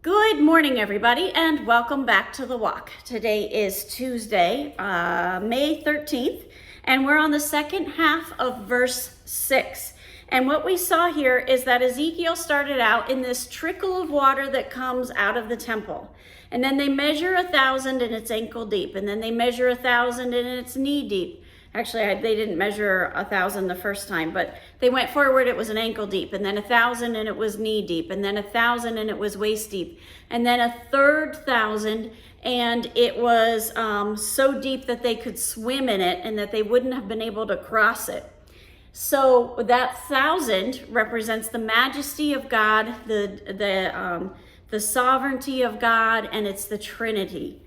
Good morning, everybody, and welcome back to The Walk. Today is Tuesday, May 13th, and we're on the second half of verse 6. And what we saw here is that Ezekiel started out in this trickle of water that comes out of the temple. And then they measure 1,000 and it's ankle deep, and then they measure 1,000 and it's knee deep. Actually, they didn't measure 1,000 the first time, but they went forward, it was an ankle deep, and then 1,000 and it was knee deep, and then 1,000 and it was waist deep, and then a third 1,000 and it was so deep that they could swim in it and that they wouldn't have been able to cross it. So that 1,000 represents the majesty of God, the sovereignty of God, and it's the Trinity.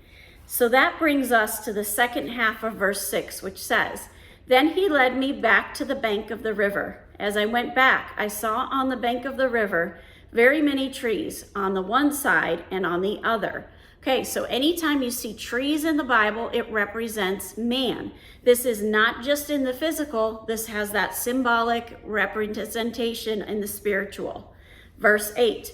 So that brings us to the second half of verse 6, which says, "Then he led me back to the bank of the river. As I went back, I saw on the bank of the river very many trees on the one side and on the other." Okay, so anytime you see trees in the Bible, it represents man. This is not just in the physical, this has that symbolic representation in the spiritual. Verse 8,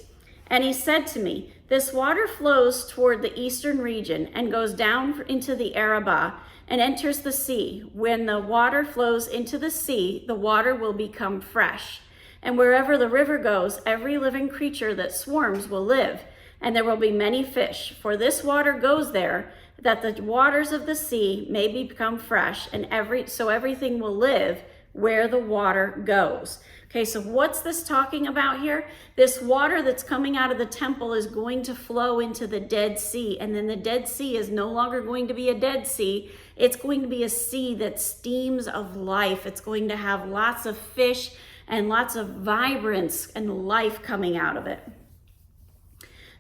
"And he said to me, this water flows toward the eastern region and goes down into the Arabah and enters the sea. When the water flows into the sea, the water will become fresh. And wherever the river goes, every living creature that swarms will live, and there will be many fish. For this water goes there, that the waters of the sea may become fresh, and so everything will live where the water goes." Okay, so what's this talking about here? This water that's coming out of the temple is going to flow into the Dead Sea, and then the Dead Sea is no longer going to be a Dead Sea. It's going to be a sea that steams of life. It's going to have lots of fish and lots of vibrance and life coming out of it.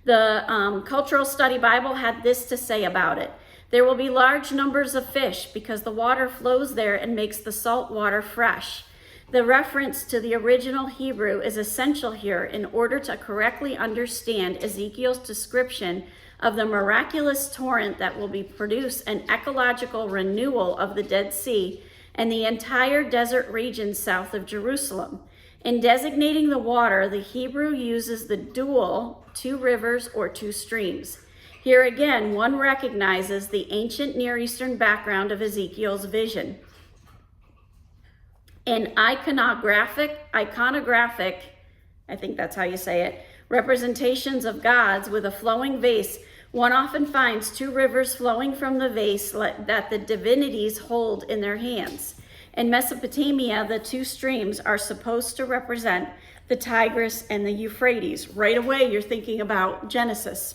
The Cultural Study Bible had this to say about it: "There will be large numbers of fish because the water flows there and makes the salt water fresh." The reference to the original Hebrew is essential here in order to correctly understand Ezekiel's description of the miraculous torrent that will produce an ecological renewal of the Dead Sea and the entire desert region south of Jerusalem. In designating the water, the Hebrew uses the dual, two rivers or two streams. Here again, one recognizes the ancient Near Eastern background of Ezekiel's vision. In iconographic, I think that's how you say it, representations of gods with a flowing vase, one often finds two rivers flowing from the vase that the divinities hold in their hands. In Mesopotamia, the two streams are supposed to represent the Tigris and the Euphrates. Right away, you're thinking about Genesis,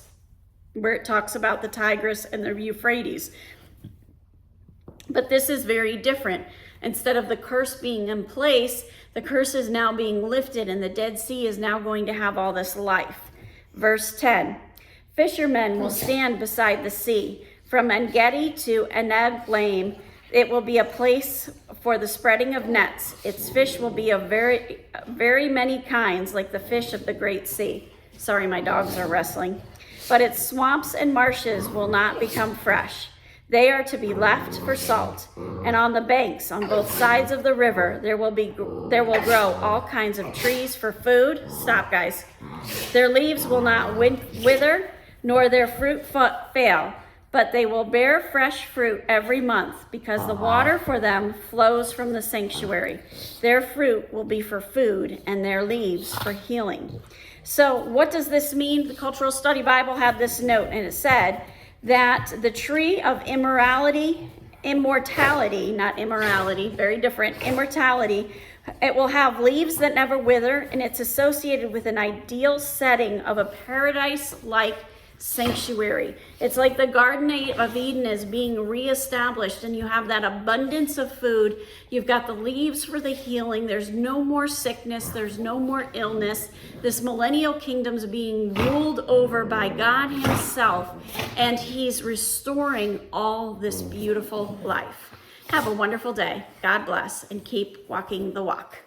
where it talks about the Tigris and the Euphrates. But this is very different. Instead of the curse being in place, the curse is now being lifted, and the Dead Sea is now going to have all this life. Verse 10, "Fishermen will stand beside the sea. From En-Gedi to Eneb-Laim, it will be a place for the spreading of nets. Its fish will be of very, very many kinds, like the fish of the great sea." Sorry, my dogs are wrestling. "But its swamps and marshes will not become fresh. They are to be left for salt. And on the banks, on both sides of the river, there will grow all kinds of trees for food." Stop, guys. "Their leaves will not wither, nor their fruit fail, but they will bear fresh fruit every month, because the water for them flows from the sanctuary. Their fruit will be for food, and their leaves for healing." So what does this mean? The Cultural Study Bible had this note, and it said that the tree of immortality, not immorality, very different, immortality, it will have leaves that never wither, and it's associated with an ideal setting of a paradise-like sanctuary. It's like the Garden of Eden is being reestablished, and you have that abundance of food. You've got the leaves for the healing. There's no more sickness. There's no more illness. This millennial kingdom's being ruled over by God himself, and he's restoring all this beautiful life. Have a wonderful day. God bless, and keep walking the walk.